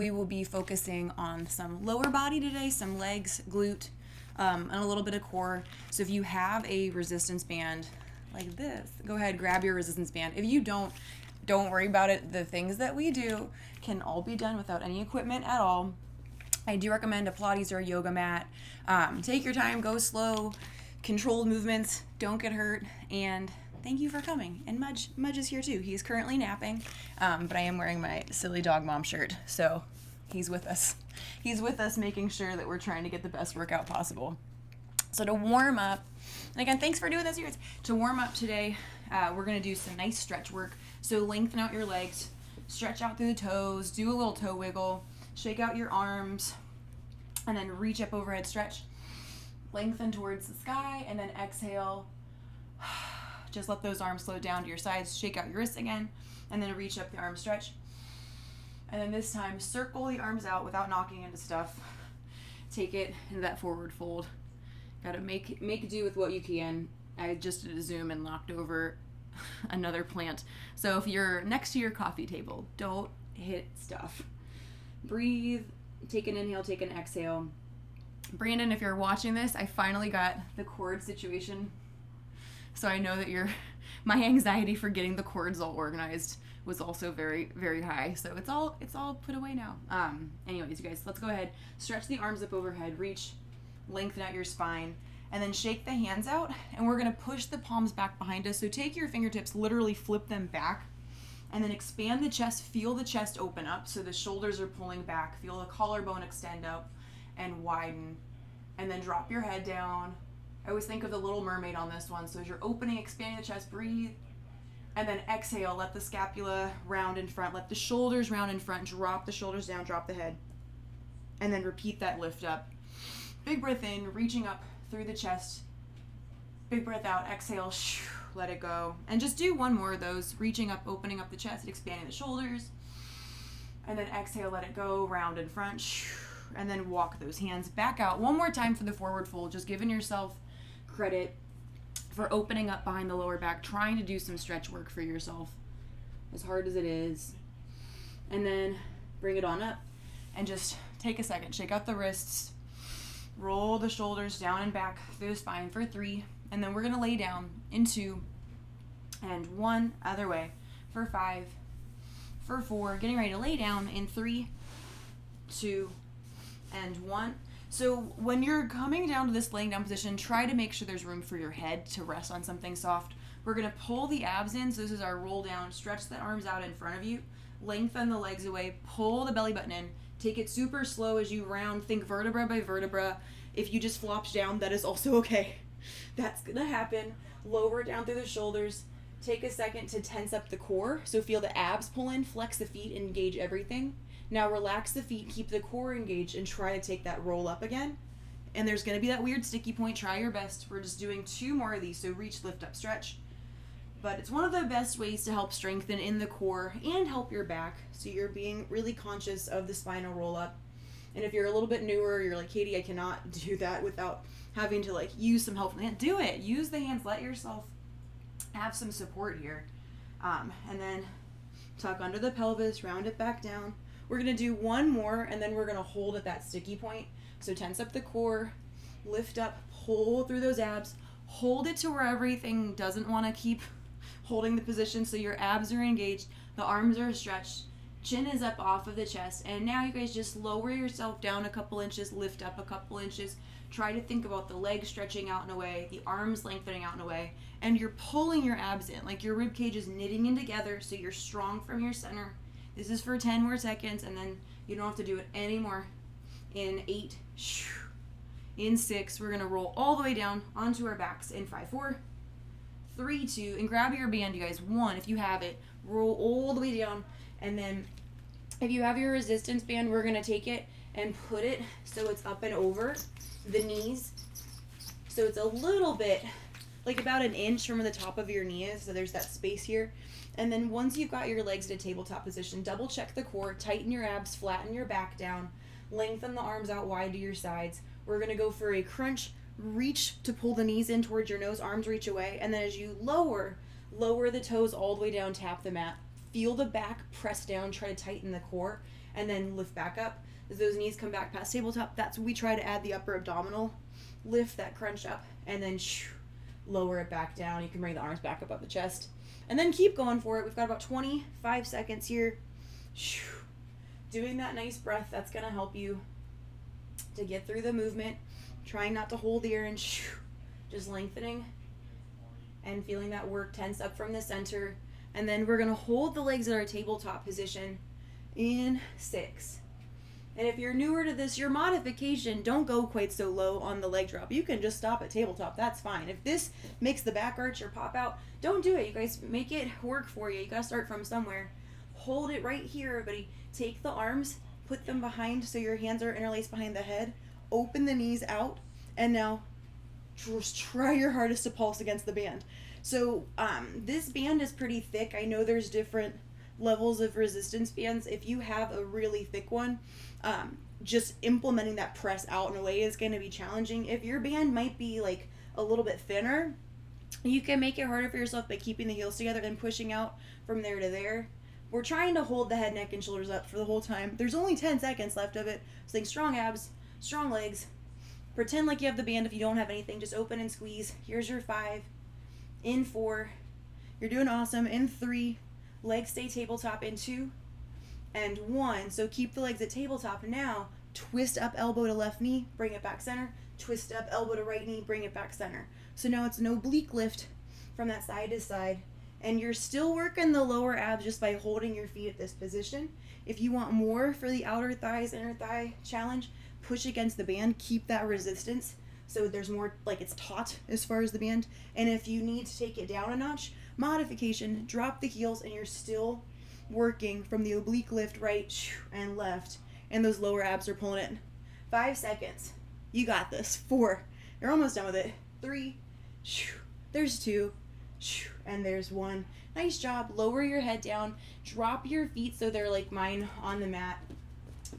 We will be focusing on some lower body today, some legs, glute, and a little bit of core. So if you have a resistance band like this, go ahead, grab your resistance band. If you don't worry about it. The things that we do can all be done without any equipment at all. I do recommend a Pilates or a yoga mat. Take your time, go slow, controlled movements, don't get hurt, and thank you for coming. And Mudge is here too. He's currently napping, but I am wearing my silly dog mom shirt, so he's with us. He's with us making sure that we're trying to get the best workout possible. So to warm up, and again, thanks for doing this, guys. To warm up today, we're going to do some nice stretch work. So lengthen out your legs, stretch out through the toes, do a little toe wiggle, shake out your arms, and then reach up overhead stretch. Lengthen towards the sky, and then exhale. Just let those arms float down to your sides. Shake out your wrists again, and then reach up the arm stretch. And then this time, circle the arms out without knocking into stuff. Take it into that forward fold. Gotta make do with what you can. I just did a Zoom and knocked over another plant. So if you're next to your coffee table, don't hit stuff. Breathe, take an inhale, take an exhale. Brandon, if you're watching this, I finally got the cord situation. So I know that my anxiety for getting the cords all organized was also very, very high. So it's all put away now. Anyways, you guys, let's go ahead. Stretch the arms up overhead, reach, lengthen out your spine, and then shake the hands out, and we're gonna push the palms back behind us. So take your fingertips, literally flip them back, and then expand the chest, feel the chest open up so the shoulders are pulling back, feel the collarbone extend up and widen, and then drop your head down. I always think of the Little Mermaid on this one. So as you're opening, expanding the chest, breathe, and then exhale, let the scapula round in front, let the shoulders round in front, drop the shoulders down, drop the head, and then repeat that lift up. Big breath in, reaching up through the chest. Big breath out, exhale, let it go. And just do one more of those, reaching up, opening up the chest, expanding the shoulders. And then exhale, let it go, round in front. And then walk those hands back out. One more time for the forward fold, just giving yourself credit for opening up behind the lower back, trying to do some stretch work for yourself, as hard as it is. And then bring it on up and just take a second, shake out the wrists, roll the shoulders down and back through the spine for 3, and then we're going to lay down in 2 and 1, other way for 5, for 4, getting ready to lay down in 3, 2, and 1. So when you're coming down to this laying down position, try to make sure there's room for your head to rest on something soft. We're going to pull the abs in, so this is our roll down. Stretch the arms out in front of you, lengthen the legs away, pull the belly button in. Take it super slow as you round. Think vertebra by vertebra. If you just flopped down, that is also okay. That's going to happen. Lower down through the shoulders. Take a second to tense up the core. So feel the abs pull in, flex the feet, engage everything. Now relax the feet, keep the core engaged, and try to take that roll up again. And there's going to be that weird sticky point. Try your best. We're just doing 2 more of these. So reach, lift up, stretch. But it's one of the best ways to help strengthen in the core and help your back. So you're being really conscious of the spinal roll up. And if you're a little bit newer, you're like, Katie, I cannot do that without having to use some help. Do it. Use the hands. Let yourself have some support here. And then tuck under the pelvis, round it back down. We're going to do 1 more, and then we're going to hold at that sticky point. So tense up the core, lift up, pull through those abs, hold it to where everything doesn't want to keep holding the position, so your abs are engaged, the arms are stretched, chin is up off of the chest, and now you guys just lower yourself down a couple inches, lift up a couple inches, try to think about the legs stretching out and away, the arms lengthening out and away, and you're pulling your abs in, like your rib cage is knitting in together, so you're strong from your center. This is for 10 more seconds, and then you don't have to do it anymore. In 8, in 6, we're going to roll all the way down onto our backs in 5, 4, 3, 2, and grab your band, you guys. 1, if you have it, roll all the way down, and then if you have your resistance band, we're going to take it and put it so it's up and over the knees. So it's a little bit, like about an inch from the top of your knees, so there's that space here. And then once you've got your legs in a tabletop position, double check the core, tighten your abs, flatten your back down, lengthen the arms out wide to your sides. We're going to go for a crunch, reach to pull the knees in towards your nose, arms reach away, and then as you lower the toes all the way down, tap the mat. Feel the back press down, try to tighten the core, and then lift back up. As those knees come back past tabletop, that's when we try to add the upper abdominal lift, that crunch up, and then lower it back down. You can bring the arms back up the chest, and then keep going for it. We've got about 25 seconds here. Doing that nice breath, that's going to help you to get through the movement. Trying not to hold the air and just lengthening and feeling that work tense up from the center. And then we're going to hold the legs at our tabletop position in 6. And if you're newer to this, your modification, don't go quite so low on the leg drop. You can just stop at tabletop. That's fine. If this makes the back arch or pop out, don't do it. You guys, make it work for you. You got to start from somewhere. Hold it right here, everybody. Take the arms, put them behind so your hands are interlaced behind the head. Open the knees out, and now just try your hardest to pulse against the band. So this band is pretty thick. I know there's different levels of resistance bands. If you have a really thick one, just implementing that press out in a way is going to be challenging. If your band might be like a little bit thinner, you can make it harder for yourself by keeping the heels together and pushing out from there to there. We're trying to hold the head, neck, and shoulders up for the whole time. There's only 10 seconds left of it. So think strong abs, strong legs. Pretend like you have the band if you don't have anything. Just open and squeeze. Here's your 5. In 4. You're doing awesome. In 3. Legs stay tabletop. In 2. And 1. So keep the legs at tabletop. Now, twist up elbow to left knee. Bring it back center. Twist up elbow to right knee. Bring it back center. So now it's an oblique lift from that side to side. And you're still working the lower abs just by holding your feet at this position. If you want more for the outer thighs, inner thigh challenge, push against the band. Keep that resistance so there's more, like it's taut as far as the band. And if you need to take it down a notch, modification, drop the heels, and you're still working from the oblique lift right and left. And those lower abs are pulling in. 5 seconds. You got this. 4. You're almost done with it. 3. There's 2. And there's 1. Nice job. Lower your head down. Drop your feet so they're like mine on the mat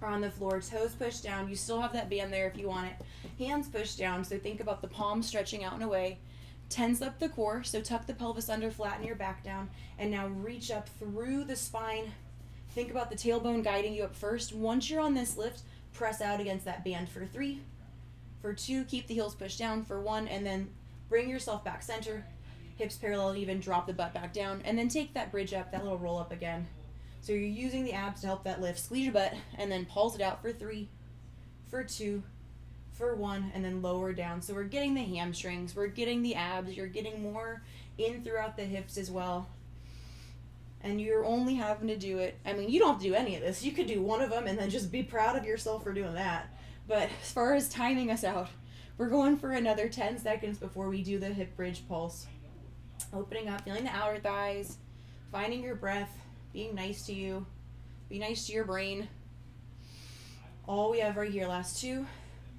or on the floor. Toes pushed down. You still have that band there if you want it. Hands pushed down. So think about the palms stretching out and away. Tense up the core. So tuck the pelvis under, flatten your back down. And now reach up through the spine. Think about the tailbone guiding you up first. Once you're on this lift, press out against that band for 3. For 2, keep the heels pushed down. For 1, and then bring yourself back center. Hips parallel, even drop the butt back down, and then take that bridge up, that little roll up again. So you're using the abs to help that lift. Squeeze your butt, and then pulse it out for 3, for 2, for 1, and then lower down. So we're getting the hamstrings, we're getting the abs, you're getting more in throughout the hips as well. And you're only having to do it, I mean, you don't have to do any of this. You could do one of them and then just be proud of yourself for doing that. But as far as timing us out, we're going for another 10 seconds before we do the hip bridge pulse. Opening up, feeling the outer thighs, finding your breath, being nice to you, be nice to your brain. All we have right here, last 2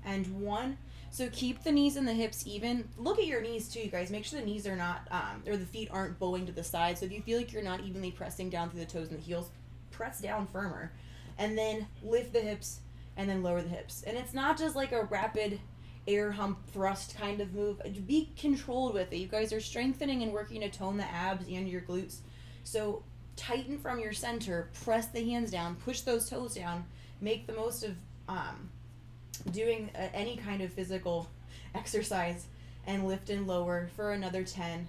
and 1. So keep the knees and the hips even. Look at your knees too, you guys. Make sure the knees are not, or the feet aren't bowing to the side. So if you feel like you're not evenly pressing down through the toes and the heels, press down firmer. And then lift the hips and then lower the hips. And it's not just like a rapid air hump thrust kind of move. Be controlled with it. You guys are strengthening and working to tone the abs and your glutes. So tighten from your center, press the hands down, push those toes down, make the most of doing any kind of physical exercise, and lift and lower for another 10,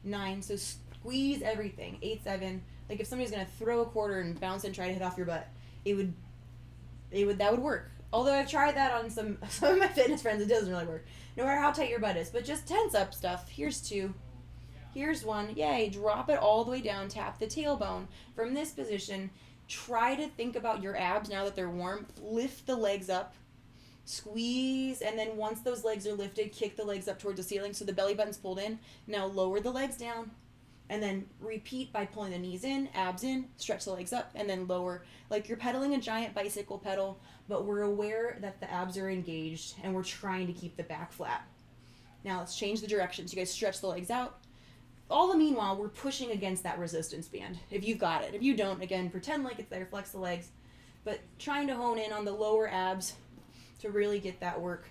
9. So squeeze everything. 8, 7. Like if somebody's gonna throw a quarter and bounce and try to hit off your butt, that would work. Although I've tried that on some of my fitness friends, it doesn't really work. No matter how tight your butt is, but just tense up stuff. Here's 2. Here's 1. Yay. Drop it all the way down. Tap the tailbone. From this position, try to think about your abs now that they're warm. Lift the legs up. Squeeze. And then once those legs are lifted, kick the legs up towards the ceiling so the belly button's pulled in. Now lower the legs down. And then repeat by pulling the knees in, abs in, stretch the legs up, and then lower. Like you're pedaling a giant bicycle pedal, but we're aware that the abs are engaged, and we're trying to keep the back flat. Now let's change the directions. You guys stretch the legs out. All the meanwhile, we're pushing against that resistance band, if you've got it. If you don't, again, pretend like it's there, flex the legs. But trying to hone in on the lower abs to really get that work.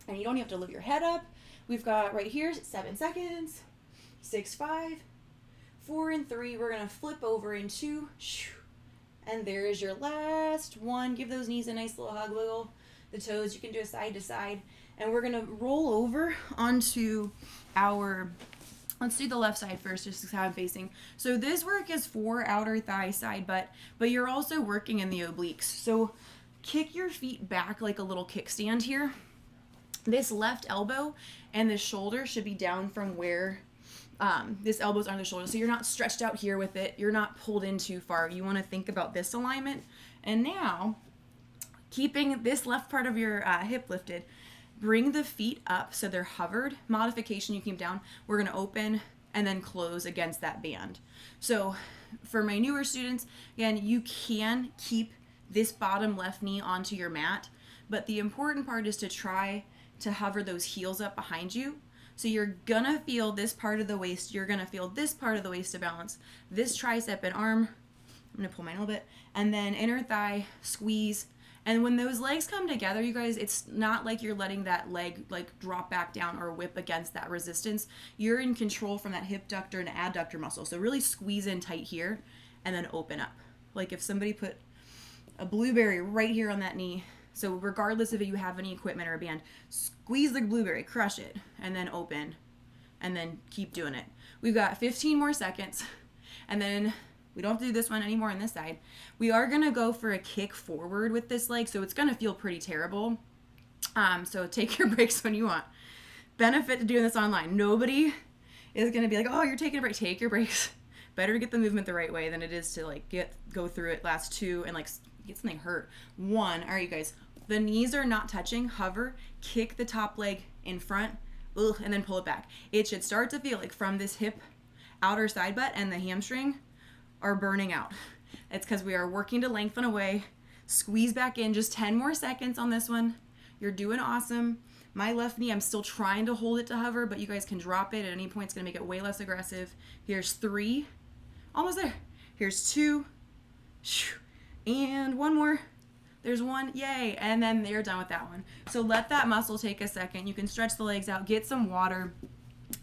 And you don't have to lift your head up. We've got right here, 7 seconds. 6, 5, 4, and 3. We're going to flip over in 2, And there is your last one. Give those knees a nice little hug, wiggle the toes. You can do a side to side. And we're gonna roll over onto our, let's do the left side first, just as how I'm facing. So this work is for outer thigh, side butt, but you're also working in the obliques. So kick your feet back like a little kickstand here. This left elbow and the shoulder should be down from where this elbow's on the shoulder. So you're not stretched out here with it. You're not pulled in too far. You want to think about this alignment. And now, keeping this left part of your hip lifted, bring the feet up so they're hovered. Modification, you keep down. We're going to open and then close against that band. So for my newer students, again, you can keep this bottom left knee onto your mat, but the important part is to try to hover those heels up behind you. So you're gonna feel this part of the waist, you're gonna feel this part of the waist to balance, this tricep and arm, I'm gonna pull mine a little bit, and then inner thigh, squeeze. And when those legs come together, you guys, it's not like you're letting that leg like drop back down or whip against that resistance. You're in control from that hip ductor and adductor muscle. So really squeeze in tight here and then open up. Like if somebody put a blueberry right here on that knee, so regardless if you have any equipment or a band, squeeze the blueberry, crush it, and then open, and then keep doing it. We've got 15 more seconds, and then we don't have to do this one anymore on this side. We are gonna go for a kick forward with this leg, so it's gonna feel pretty terrible. So take your breaks when you want. Benefit to doing this online. Nobody is gonna be like, oh, you're taking a break. Take your breaks. Better to get the movement the right way than it is to like go through it last two and like get something hurt. One, all right, you guys, the knees are not touching, hover, kick the top leg in front, and then pull it back. It should start to feel like from this hip, outer side butt and the hamstring are burning out. It's because we are working to lengthen away. Squeeze back in, just 10 more seconds on this one. You're doing awesome. My left knee, I'm still trying to hold it to hover, but you guys can drop it at any point. It's gonna make it way less aggressive. Here's 3, almost there. Here's 2, and 1 more. There's 1, yay, and then you're done with that one. So let that muscle take a second. You can stretch the legs out, get some water,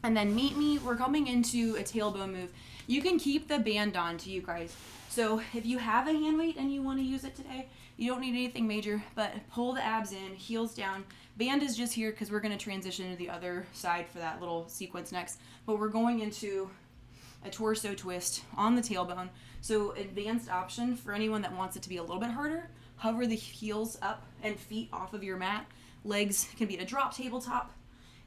and then meet me. We're coming into a tailbone move. You can keep the band on to you guys. So if you have a hand weight and you want to use it today, you don't need anything major, but pull the abs in, heels down. Band is just here because we're going to transition to the other side for that little sequence next. But we're going into a torso twist on the tailbone. So advanced option for anyone that wants it to be a little bit harder, hover the heels up and feet off of your mat. Legs can be at a drop tabletop.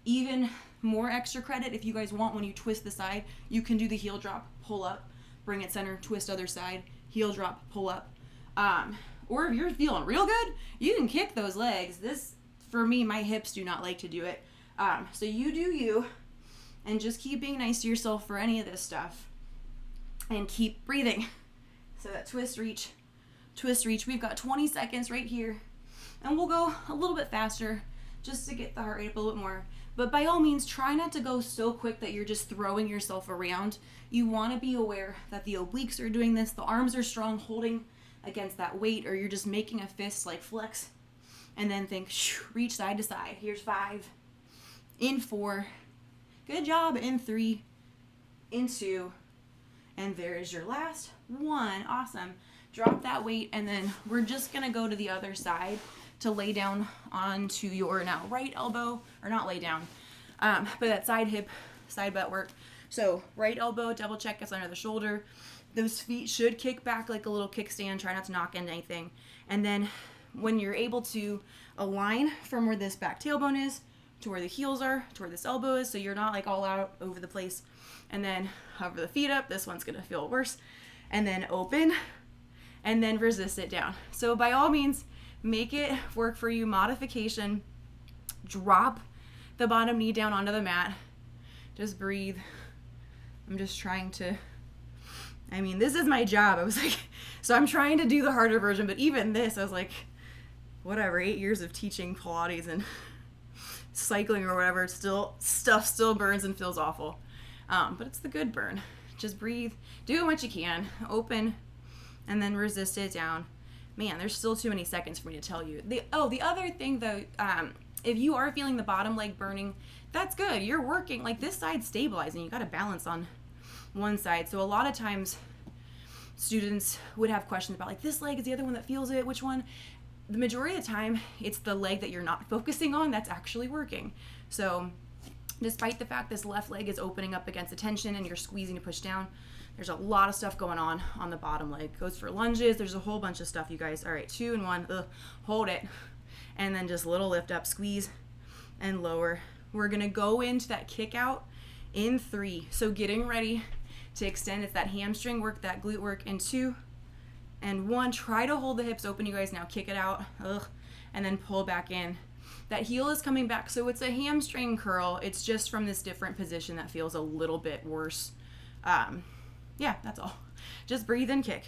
Even more extra credit if you guys want, when you twist the side, you can do the heel drop, pull up, bring it center, twist other side, heel drop, pull up. Or if you're feeling real good, you can kick those legs. This, for me, my hips do not like to do it. So you do you, and just keep being nice to yourself for any of this stuff. And keep breathing. So that twist, reach. We've got 20 seconds right here. And we'll go a little bit faster just to get the heart rate up a little bit more. But by all means, try not to go so quick that you're just throwing yourself around. You want to be aware that the obliques are doing this, the arms are strong, holding against that weight, or you're just making a fist like flex. And then think, reach side to side. Here's 5, in 4, good job, in 3, in 2, and there is your last 1. Awesome. Drop that weight, and then we're just gonna go to the other side to lay down onto your now right elbow, or not lay down, but that side hip, side butt work. So right elbow, double check gets under the shoulder. Those feet should kick back like a little kickstand. Try not to knock into anything. And then when you're able to align from where this back tailbone is to where the heels are, to where this elbow is, so you're not like all out over the place. And then hover the feet up. This one's gonna feel worse. And then open, and then resist it down. So by all means, make it work for you. Modification. Drop the bottom knee down onto the mat. Just breathe. I'm just trying to, this is my job. I was like, so I'm trying to do the harder version, but even this, I was like, whatever, 8 years of teaching Pilates and cycling or whatever, stuff still burns and feels awful. But it's the good burn. Just breathe, do what you can, open, and then resist it down. Man, there's still too many seconds for me to tell you. The other thing though, if you are feeling the bottom leg burning, that's good. You're working, like this side's stabilizing. You got to balance on one side. So a lot of times students would have questions about like, this leg is the other one that feels it, which one? The majority of the time, it's the leg that you're not focusing on that's actually working. So despite the fact this left leg is opening up against the tension and you're squeezing to push down, there's a lot of stuff going on the bottom leg. Goes for lunges. There's a whole bunch of stuff, you guys. All right, 2 and 1. Hold it. And then just little lift up, squeeze, and lower. We're going to go into that kick out in 3. So getting ready to extend. It's that hamstring work, that glute work in 2 and 1. Try to hold the hips open, you guys. Now kick it out. And then pull back in. That heel is coming back. So it's a hamstring curl. It's just from this different position that feels a little bit worse. Yeah, that's all. Just breathe and kick.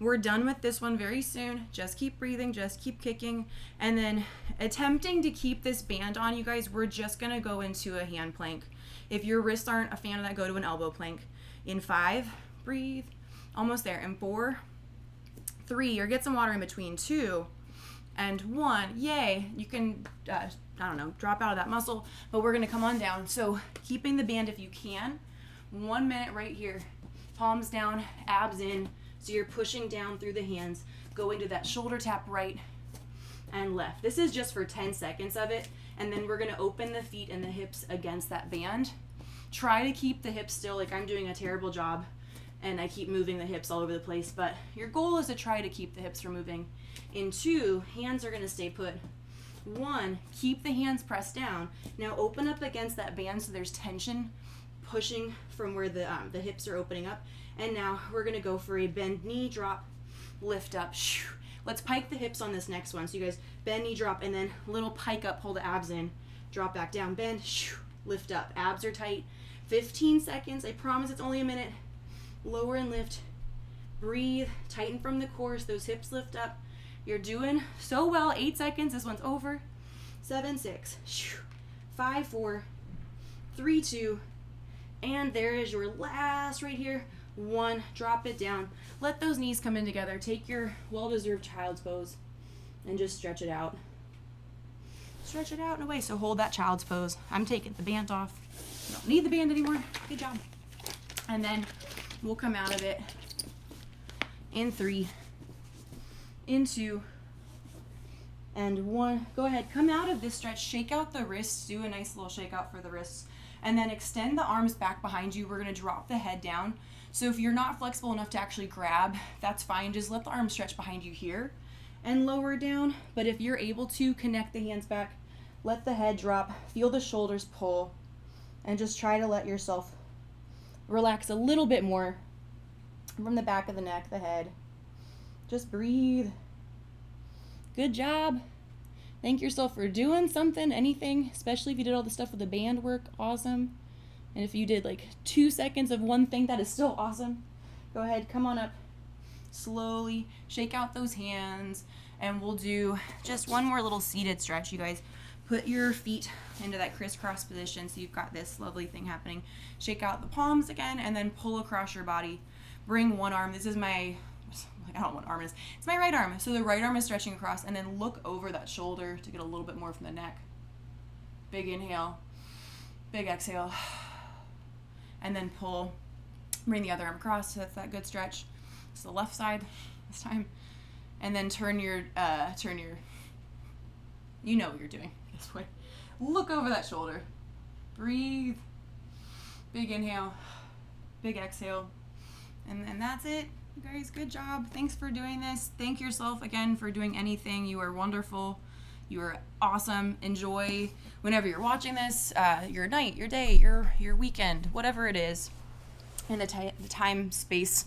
We're done with this one very soon. Just keep breathing, just keep kicking. And then attempting to keep this band on, you guys, we're just gonna go into a hand plank. If your wrists aren't a fan of that, go to an elbow plank. In 5, breathe, almost there. In 4, 3, or get some water in between. 2 and 1, yay. You can, I don't know, drop out of that muscle, but we're gonna come on down. So keeping the band if you can. 1 minute right here. Palms down, abs in, so you're pushing down through the hands, going to that shoulder tap right and left. This is just for 10 seconds of it, and then we're gonna open the feet and the hips against that band. Try to keep the hips still, like I'm doing a terrible job, and I keep moving the hips all over the place, but your goal is to try to keep the hips from moving. In 2, hands are gonna stay put. 1, keep the hands pressed down. Now open up against that band so there's tension pushing from where the hips are opening up. And now we're gonna go for a bend knee drop, lift up. Let's pike the hips on this next one. So you guys bend, knee drop, and then little pike up, pull the abs in, drop back down, bend, lift up. Abs are tight. 15 seconds. I promise it's only a minute. Lower and lift. Breathe, tighten from the core so those hips lift up. You're doing so well. 8 seconds. This one's over. 7, 6, 5, 4, 3, 2, and there is your last right here. 1, drop it down. Let those knees come in together. Take your well-deserved child's pose and just stretch it out. Stretch it out and away. So hold that child's pose. I'm taking the band off. You don't need the band anymore. Good job. And then we'll come out of it in 3, in 2, and 1. Go ahead, come out of this stretch. Shake out the wrists. Do a nice little shake out for the wrists. And then extend the arms back behind you. We're gonna drop the head down. So if you're not flexible enough to actually grab, that's fine. Just let the arms stretch behind you here and lower down. But if you're able to, connect the hands back, let the head drop, feel the shoulders pull, and just try to let yourself relax a little bit more from the back of the neck, the head. Just breathe. Good job. Thank yourself for doing something, anything, especially if you did all the stuff with the band work, awesome. And if you did like 2 seconds of one thing, that is still awesome. Go ahead, come on up, slowly, shake out those hands, and we'll do just one more little seated stretch, you guys. Put your feet into that crisscross position so you've got this lovely thing happening. Shake out the palms again, and then pull across your body. Bring one arm, this is my, I don't know what arm it is. It's my right arm. So the right arm is stretching across, and then look over that shoulder to get a little bit more from the neck. Big inhale, big exhale, and then pull. Bring the other arm across, so that's that good stretch. So the left side this time, and then turn your, you know what you're doing this way. Look over that shoulder. Breathe. Big inhale, big exhale, and that's it. You guys, good job. Thanks for doing this. Thank yourself again for doing anything. You are wonderful. You are awesome. Enjoy whenever you're watching this, your night, your day, your weekend, whatever it is, in the time, space,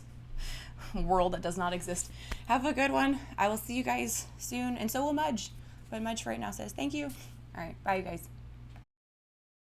world that does not exist. Have a good one. I will see you guys soon, and so will Mudge. But Mudge right now says thank you. All right, bye, you guys.